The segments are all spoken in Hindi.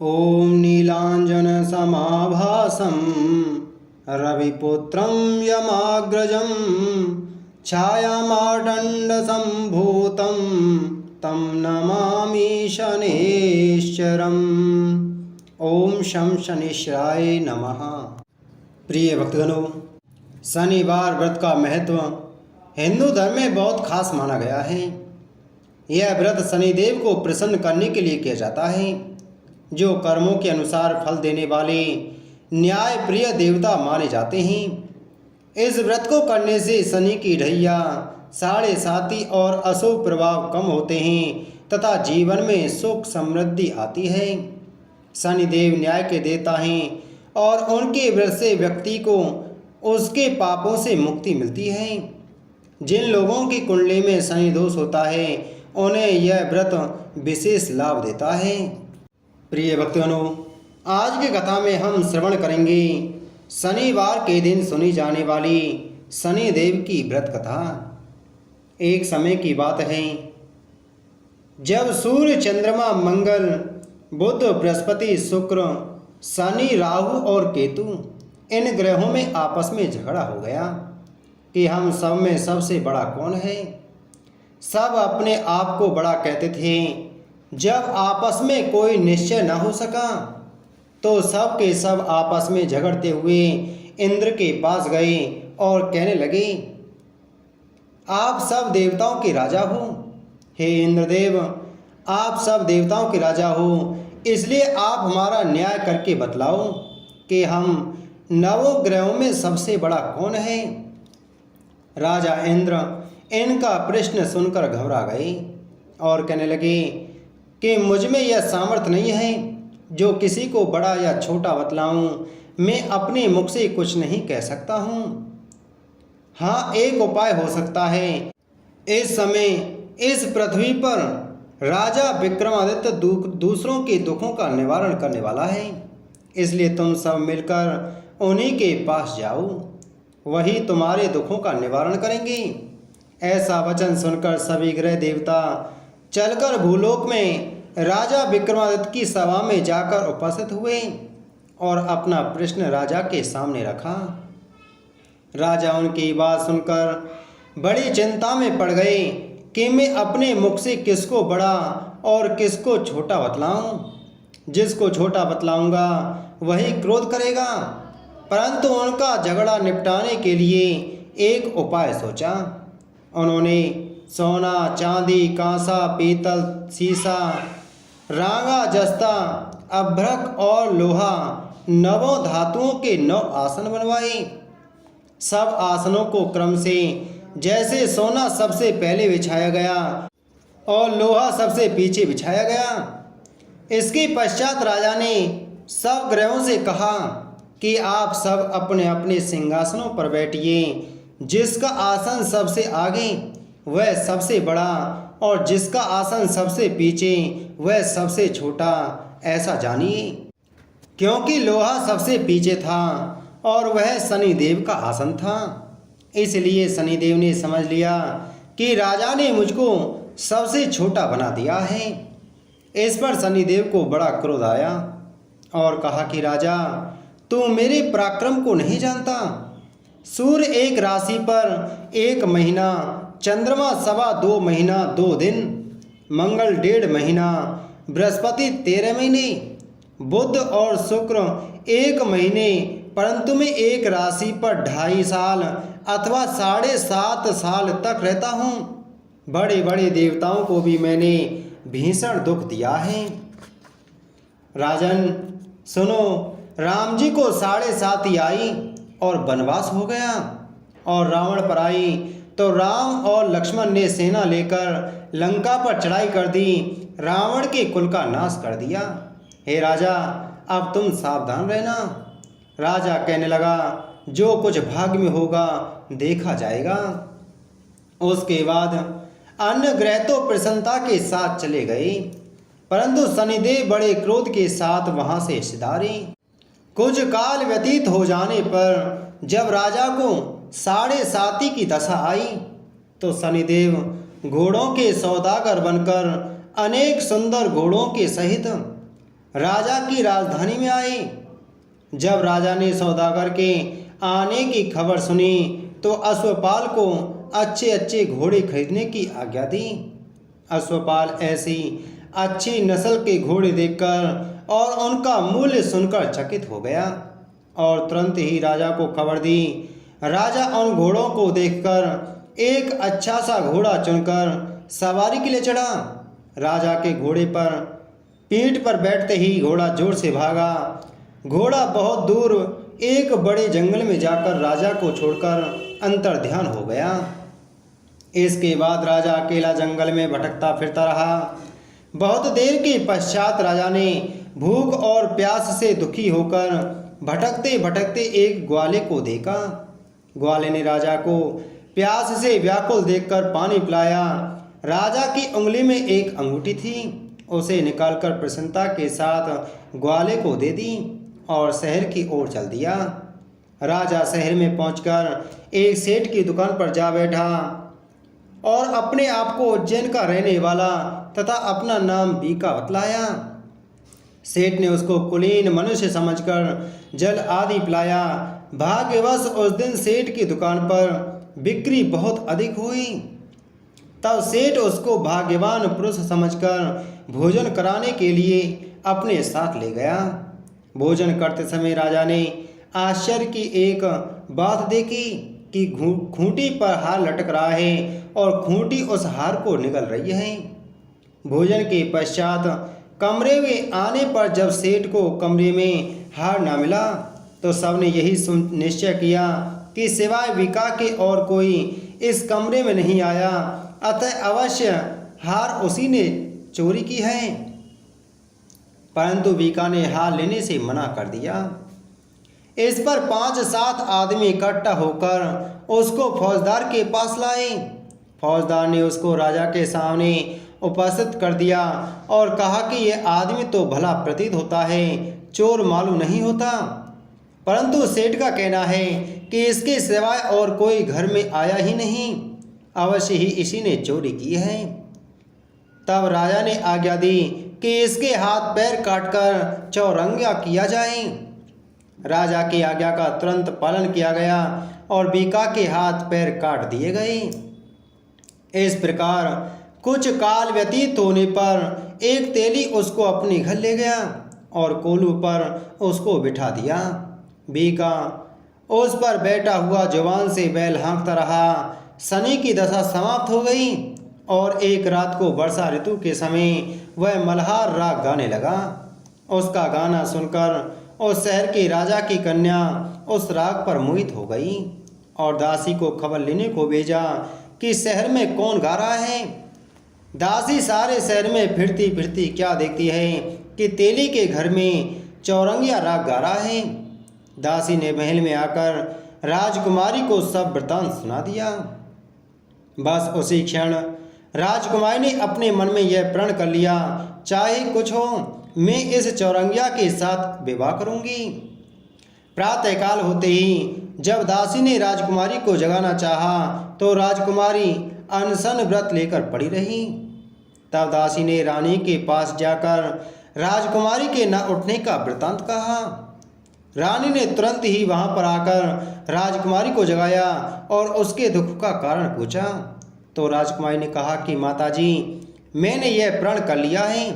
ॐ नीलाञ्जनसमाभासं रविपुत्रं यमाग्रजं छायामार्तण्डसम्भूतं तं नमामि शनैश्चरम्। ओम शं शनैश्चराय नमः। प्रिय भक्तगणों, शनिवार व्रत का महत्व हिंदू धर्म में बहुत खास माना गया है। यह व्रत शनिदेव को प्रसन्न करने के लिए किया जाता है, जो कर्मों के अनुसार फल देने वाले न्याय प्रिय देवता माने जाते हैं। इस व्रत को करने से शनि की ढैया, साढ़े साती और अशुभ प्रभाव कम होते हैं तथा जीवन में सुख समृद्धि आती है। शनिदेव न्याय के देवता हैं और उनके व्रत से व्यक्ति को उसके पापों से मुक्ति मिलती है। जिन लोगों की कुंडली में शनि दोष होता है, उन्हें यह व्रत विशेष लाभ देता है। प्रिय भक्तगणों, आज की कथा में हम श्रवण करेंगे शनिवार के दिन सुनी जाने वाली शनिदेव की व्रत कथा। एक समय की बात है, जब सूर्य, चंद्रमा, मंगल, बुध, बृहस्पति, शुक्र, शनि, राहु और केतु इन ग्रहों में आपस में झगड़ा हो गया कि हम सब में सबसे बड़ा कौन है। सब अपने आप को बड़ा कहते थे। जब आपस में कोई निश्चय न हो सका तो सब के सब आपस में झगड़ते हुए इंद्र के पास गए और कहने लगे, आप सब देवताओं के राजा हो। हे इंद्रदेव, आप सब देवताओं के राजा हो, इसलिए आप हमारा न्याय करके बतलाओ कि हम नवों ग्रहों में सबसे बड़ा कौन है। राजा इंद्र इनका प्रश्न सुनकर घबरा गए और कहने लगे कि मुझ में यह सामर्थ्य नहीं है जो किसी को बड़ा या छोटा बतलाऊं। मैं अपने मुख से कुछ नहीं कह सकता हूं। हाँ, एक उपाय हो सकता है। इस समय इस पृथ्वी पर राजा विक्रमादित्य दूसरों के दुखों का निवारण करने वाला है, इसलिए तुम सब मिलकर उन्हीं के पास जाओ, वही तुम्हारे दुखों का निवारण करेंगे। ऐसा वचन सुनकर सभी ग्रह देवता चलकर भूलोक में राजा विक्रमादित्य की सभा में जाकर उपस्थित हुए और अपना प्रश्न राजा के सामने रखा। राजा उनकी बात सुनकर बड़ी चिंता में पड़ गए कि मैं अपने मुख से किसको बड़ा और किसको छोटा बतलाऊं। जिसको छोटा बतलाऊंगा वही क्रोध करेगा। परंतु उनका झगड़ा निपटाने के लिए एक उपाय सोचा। उन्होंने सोना, चांदी, कांसा, पीतल, सीसा, रांगा, जस्ता, अभ्रक और लोहा, नवों धातुओं के 9 आसन बनवाए। सब आसनों को क्रम से, जैसे सोना सबसे पहले बिछाया गया और लोहा सबसे पीछे बिछाया गया। इसके पश्चात राजा ने सब ग्रहों से कहा कि आप सब अपने अपने सिंहासनों पर बैठिए। जिसका आसन सबसे आगे वह सबसे बड़ा और जिसका आसन सबसे पीछे वह सबसे छोटा, ऐसा जानिए। क्योंकि लोहा सबसे पीछे था और वह शनिदेव का आसन था, इसलिए शनिदेव ने समझ लिया कि राजा ने मुझको सबसे छोटा बना दिया है। इस पर शनिदेव को बड़ा क्रोध आया और कहा कि राजा, तू मेरे पराक्रम को नहीं जानता। सूर्य एक राशि पर 1 महीना, चंद्रमा 2.25 महीना 2 दिन, मंगल 1.5 महीना, बृहस्पति 13 महीने, बुध और शुक्र 1 महीने, परंतु मैं एक राशि पर 2.5 साल अथवा 7.5 साल तक रहता हूँ। बड़े बड़े देवताओं को भी मैंने भीषण दुख दिया है। राजन सुनो, राम जी को 7.5 आई और वनवास हो गया और रावण पर आई तो राम और लक्ष्मण ने सेना लेकर लंका पर चढ़ाई कर दी, रावण के कुल का नाश कर दिया। हे राजा, अब तुम सावधान रहना। राजा कहने लगा, जो कुछ भाग्य में होगा देखा जाएगा। उसके बाद अन्य ग्रह तो प्रसन्नता के साथ चले गए, परंतु शनिदेव बड़े क्रोध के साथ वहां से सिधारे। कुछ काल व्यतीत हो जाने पर जब राजा को 7.5 की दशा आई तो शनिदेव घोड़ों के सौदागर बनकर अनेक सुंदर घोड़ों के सहित राजा की राजधानी में आए। जब राजा ने सौदागर के आने की खबर सुनी तो अश्वपाल को अच्छे अच्छे घोड़े खरीदने की आज्ञा दी। अश्वपाल ऐसी अच्छी नस्ल के घोड़े देखकर और उनका मूल्य सुनकर चकित हो गया और तुरंत ही राजा को खबर दी। राजा उन घोड़ों को देखकर एक अच्छा सा घोड़ा चुनकर सवारी के लिए चढ़ा। राजा के घोड़े पर पीठ पर बैठते ही घोड़ा जोर से भागा। घोड़ा बहुत दूर एक बड़े जंगल में जाकर राजा को छोड़कर अंतर्ध्यान हो गया। इसके बाद राजा अकेला जंगल में भटकता फिरता रहा। बहुत देर के पश्चात राजा ने भूख और प्यास से दुखी होकर भटकते भटकते एक ग्वाले को देखा। ग्वाले ने राजा को प्यास से व्याकुल देखकर पानी पिलाया। राजा की उंगली में एक अंगूठी थी, उसे निकालकर प्रसन्नता के साथ ग्वाले को दे दी और शहर की ओर चल दिया। राजा शहर में पहुंचकर एक सेठ की दुकान पर जा बैठा और अपने आप को उज्जैन का रहने वाला तथा अपना नाम बीका बतलाया। सेठ ने उसको कुलीन मनुष्य समझकर जल आदि पिलाया। भाग्यवश उस दिन सेठ की दुकान पर बिक्री बहुत अधिक हुई। तब सेठ उसको भाग्यवान पुरुष समझकर भोजन कराने के लिए अपने साथ ले गया। भोजन करते समय राजा ने आश्चर्य की एक बात देखी कि खूंटी पर हार लटक रहा है और खूंटी उस हार को निगल रही है। भोजन के पश्चात कमरे में आने पर जब सेठ को कमरे में हार न मिला तो सबने यही निश्चय किया कि सिवाय बीका के और कोई इस कमरे में नहीं आया, अतः अवश्य हार उसी ने चोरी की है। परंतु बीका ने हार लेने से मना कर दिया। इस पर 5-7 आदमी इकट्ठा होकर उसको फौजदार के पास लाए। फौजदार ने उसको राजा के सामने उपस्थित कर दिया और कहा कि यह आदमी तो भला प्रतीत होता है, चोर मालूम नहीं होता, परंतु सेठ का कहना है कि इसके सिवाय और कोई घर में आया ही नहीं, अवश्य ही इसी ने चोरी की है। तब राजा ने आज्ञा दी कि इसके हाथ पैर काटकर चौरंगा किया जाए। राजा की आज्ञा का तुरंत पालन किया गया और बीका के हाथ पैर काट दिए गए। इस प्रकार कुछ काल व्यतीत होने पर एक तेली उसको अपने घर ले गया और कोलू पर उसको बिठा दिया। बीका उस पर बैठा हुआ जुबान से बैल हाँकता रहा। शनि की दशा समाप्त हो गई और एक रात को वर्षा ऋतु के समय वह मल्हार राग गाने लगा। उसका गाना सुनकर उस शहर के राजा की कन्या उस राग पर मोहित हो गई और दासी को खबर लेने को भेजा कि शहर में कौन गा रहा है। दासी सारे शहर में फिरती फिरती क्या देखती है कि तेली के घर में चौरंगिया राग गा रहा है। दासी ने महल में आकर राजकुमारी को सब वृतांत सुना दिया। बस उसी क्षण राजकुमारी ने अपने मन में यह प्रण कर लिया, चाहे कुछ हो मैं इस चौरंगिया के साथ विवाह करूंगी। प्रातःकाल होते ही जब दासी ने राजकुमारी को जगाना चाहा तो राजकुमारी अनशन व्रत लेकर पड़ी रही। तब दासी ने रानी के पास जाकर राजकुमारी के न उठने का वृतांत कहा। रानी ने तुरंत ही वहां पर आकर राजकुमारी को जगाया और उसके दुख का कारण पूछा। तो राजकुमारी ने कहा कि माताजी, मैंने यह प्रण कर लिया है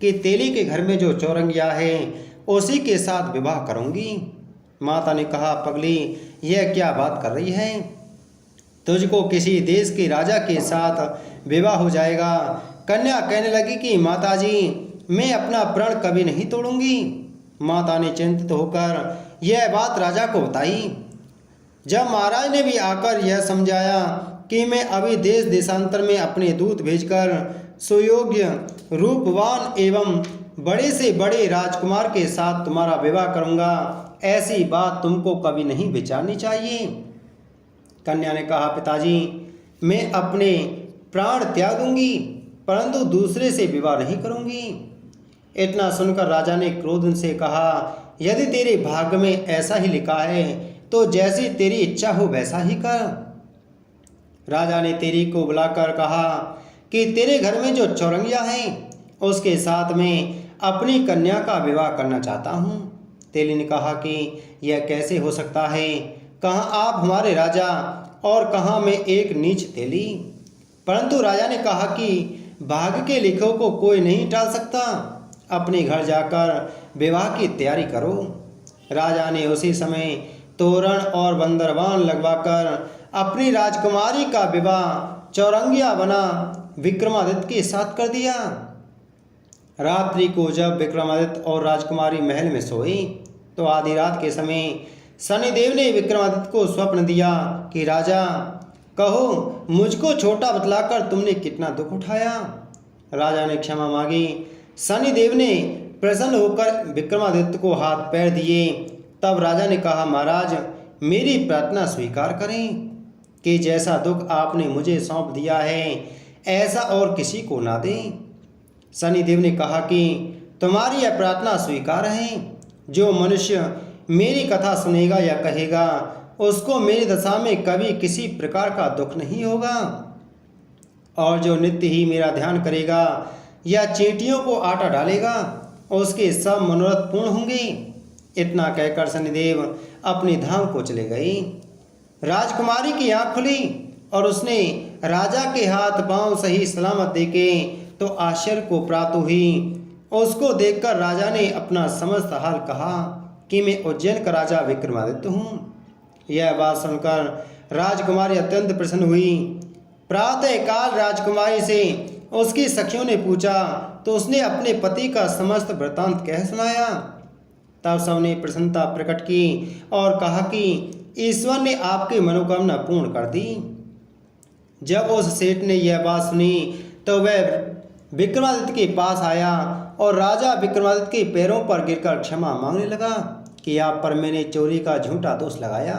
कि तेली के घर में जो चौरंगिया है उसी के साथ विवाह करूंगी। माता ने कहा, पगली, यह क्या बात कर रही है? तुझको किसी देश के राजा के साथ विवाह हो जाएगा। कन्या कहने लगी कि माताजी, मैं अपना प्रण कभी नहीं तोड़ूंगी। माता ने चिंतित होकर यह बात राजा को बताई। जब महाराज ने भी आकर यह समझाया कि मैं अभी देश देशांतर में अपने दूत भेजकर सुयोग्य, रूपवान एवं बड़े से बड़े राजकुमार के साथ तुम्हारा विवाह करूंगा, ऐसी बात तुमको कभी नहीं विचारनी चाहिए। कन्या ने कहा, पिताजी, मैं अपने प्राण त्याग दूंगी परंतु दूसरे से विवाह नहीं करूंगी। इतना सुनकर राजा ने क्रोध से कहा, यदि तेरे भाग्य में ऐसा ही लिखा है तो जैसी तेरी इच्छा हो वैसा ही कर। राजा ने तेरी को बुलाकर कहा कि तेरे घर में जो चौरंगिया है उसके साथ में अपनी कन्या का विवाह करना चाहता हूँ। तेली ने कहा कि यह कैसे हो सकता है? कहाँ आप हमारे राजा और कहाँ मैं एक नीच तेली। परंतु राजा ने कहा कि भाग्य के लिखों को कोई नहीं टाल सकता। अपने घर जाकर विवाह की तैयारी करो। राजा ने उसी समय तोरण और बंदरवान लगवाकर अपनी राजकुमारी का विवाह चौरंगिया बना विक्रमादित्य के साथ कर दिया। रात्रि को जब विक्रमादित्य और राजकुमारी महल में सोई तो आधी रात के समय शनिदेव ने विक्रमादित्य को स्वप्न दिया कि राजा, कहो मुझको छोटा बतलाकर तुमने कितना दुख उठाया। राजा ने क्षमा मांगी। शनिदेव ने प्रसन्न होकर विक्रमादित्य को हाथ पैर दिए। तब राजा ने कहा, महाराज मेरी प्रार्थना स्वीकार करें कि जैसा दुख आपने मुझे सौंप दिया है ऐसा और किसी को ना दें। शनिदेव ने कहा कि तुम्हारी यह प्रार्थना स्वीकार है। जो मनुष्य मेरी कथा सुनेगा या कहेगा उसको मेरी दशा में कभी किसी प्रकार का दुख नहीं होगा, और जो नित्य ही मेरा ध्यान करेगा या चींटियों को आटा डालेगा उसके सब मनोरथ पूर्ण होंगे। इतना कहकर शनिदेव अपने धाम को चले गए। राजकुमारी की आँख खुली और उसने राजा के हाथ पांव सही सलामत देखे तो आश्चर्य को प्राप्त हुई। उसको देखकर राजा ने अपना समस्त हाल कहा कि मैं उज्जैन का राजा विक्रमादित्य हूँ। यह बात सुनकर राजकुमारी अत्यंत प्रसन्न हुई। प्रातःकाल राजकुमारी से उसकी सखियों ने पूछा तो उसने अपने पति का समस्त वृत्तांत कह सुनाया। तब सबने प्रसन्नता प्रकट की और कहा कि ईश्वर ने आपकी मनोकामना पूर्ण कर दी। जब उस सेठ ने यह बात सुनी तो वह विक्रमादित्य के पास आया और राजा विक्रमादित्य के पैरों पर गिरकर क्षमा मांगने लगा कि आप पर मैंने चोरी का झूठा दोष लगाया,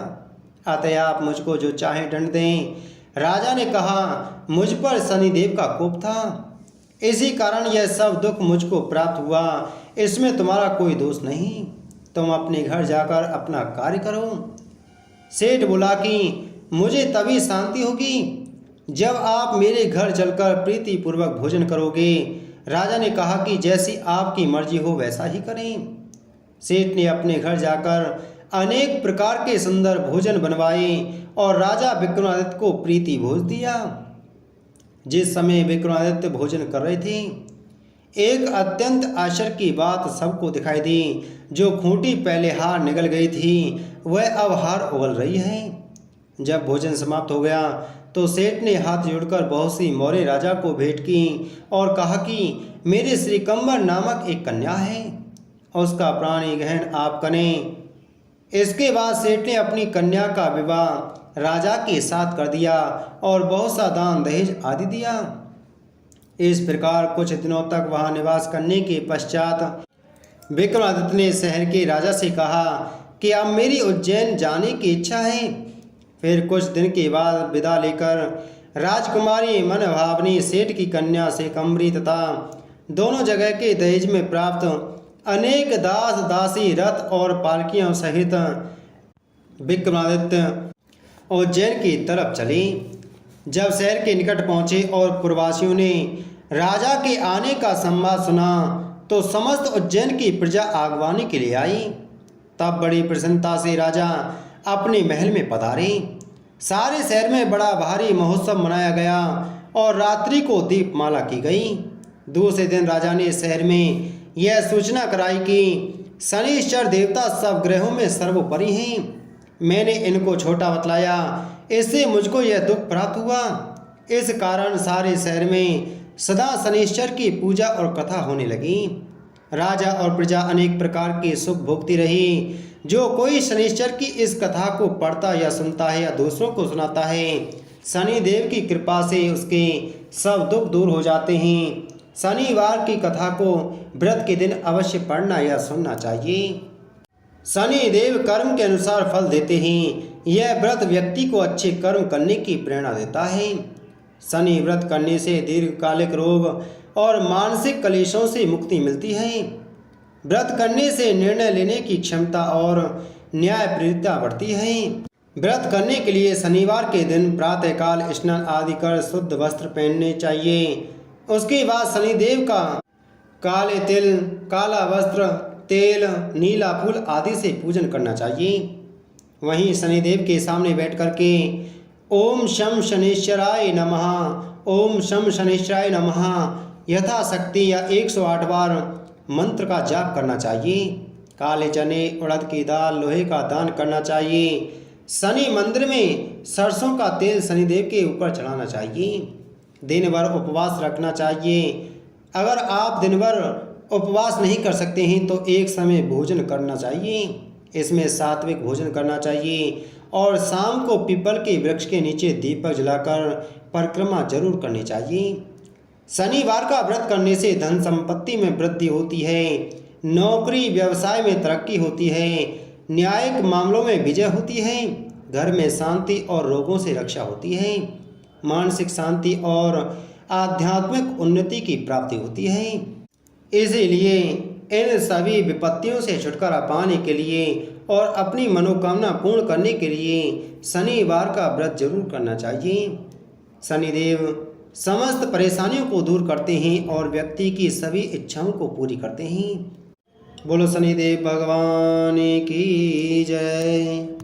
अतः आप मुझको जो चाहे दंड दें। राजा ने कहा, मुझ पर शनिदेव का कोप था, इसी कारण यह सब दुख मुझको प्राप्त हुआ, इसमें तुम्हारा कोई दोष नहीं। तुम अपने घर जाकर अपना कार्य करो। सेठ बोला कि मुझे तभी शांति होगी जब आप मेरे घर चलकर प्रीतिपूर्वक भोजन करोगे। राजा ने कहा कि जैसी आपकी मर्जी हो वैसा ही करें। सेठ ने अपने घर जाकर अनेक प्रकार के सुंदर भोजन बनवाए और राजा विक्रमादित्य को प्रीति भोज दिया। जिस समय विक्रमादित्य भोजन कर रहे थे एक अत्यंत आश्चर्य की बात सबको दिखाई दी। जो खूंटी पहले हार निगल गई थी वह अब हार उगल रही है। जब भोजन समाप्त हो गया तो सेठ ने हाथ जोड़कर बहुत सी मौर्य राजा को भेंट की और कहा कि मेरे श्रीकंबर नामक एक कन्या है, उसका प्राणी ग्रहण आप करें। इसके बाद सेठ ने अपनी कन्या का विवाह राजा के साथ कर दिया और बहुत सा दान दहेज आदि दिया। इस प्रकार कुछ दिनों तक वहाँ निवास करने के पश्चात विक्रमादित्य ने शहर के राजा से कहा कि अब मेरी उज्जैन जाने की इच्छा है। फिर कुछ दिन के बाद विदा लेकर राजकुमारी मनभावनी सेठ की कन्या श्रीकंबरी तथा दोनों जगह के दहेज में प्राप्त अनेक दास दासी रथ और पालकियों सहित विक्रमादित्य उज्जैन की तरफ चली। जब शहर के निकट पहुँचे और पुरवासियों ने राजा के आने का संवाद सुना तो समस्त उज्जैन की प्रजा आगवानी के लिए आई। तब बड़ी प्रसन्नता से राजा अपने महल में पधारे। सारे शहर में बड़ा भारी महोत्सव मनाया गया और रात्रि को दीपमाला की गई। दूसरे दिन राजा ने शहर में यह सूचना कराई कि शनिश्चर देवता सब ग्रहों में सर्वोपरि हैं। मैंने इनको छोटा बतलाया, इससे मुझको यह दुख प्राप्त हुआ। इस कारण सारे शहर में सदा शनिश्चर की पूजा और कथा होने लगी। राजा और प्रजा अनेक प्रकार के सुख भोगती रही। जो कोई शनिश्चर की इस कथा को पढ़ता या सुनता है या दूसरों को सुनाता है, शनिदेव की कृपा से उसके सब दुख दूर हो जाते हैं। शनिवार की कथा को व्रत के दिन अवश्य पढ़ना या सुनना चाहिए। शनिदेव कर्म के अनुसार फल देते हैं। यह व्रत व्यक्ति को अच्छे कर्म करने की प्रेरणा देता है। शनि व्रत करने से दीर्घकालिक रोग और मानसिक क्लेशों से मुक्ति मिलती है। व्रत करने से निर्णय लेने की क्षमता और न्यायप्रियता बढ़ती है। व्रत करने के लिए शनिवार के दिन प्रातःकाल स्नान आदि कर शुद्ध वस्त्र पहनने चाहिए। उसके बाद शनिदेव का काले तिल, काला वस्त्र, तेल, नीला फूल आदि से पूजन करना चाहिए। वहीं शनिदेव के सामने बैठ करके ओम शम शनिश्चराय नमः, ओम शम शनिश्चराय नमः यथाशक्ति या 108 बार मंत्र का जाप करना चाहिए। काले चने, उड़द की दाल, लोहे का दान करना चाहिए। शनि मंदिर में सरसों का तेल शनिदेव के ऊपर चढ़ाना चाहिए। दिन भर उपवास रखना चाहिए। अगर आप दिन भर उपवास नहीं कर सकते हैं तो एक समय भोजन करना चाहिए। इसमें सात्विक भोजन करना चाहिए और शाम को पीपल के वृक्ष के नीचे दीपक जलाकर परिक्रमा जरूर करनी चाहिए। शनिवार का व्रत करने से धन संपत्ति में वृद्धि होती है, नौकरी व्यवसाय में तरक्की होती है, न्यायिक मामलों में विजय होती है, घर में शांति और रोगों से रक्षा होती है, मानसिक शांति और आध्यात्मिक उन्नति की प्राप्ति होती है। इसीलिए इन सभी विपत्तियों से छुटकारा पाने के लिए और अपनी मनोकामना पूर्ण करने के लिए शनिवार का व्रत जरूर करना चाहिए। शनिदेव समस्त परेशानियों को दूर करते हैं और व्यक्ति की सभी इच्छाओं को पूरी करते हैं। बोलो शनिदेव भगवान की जय।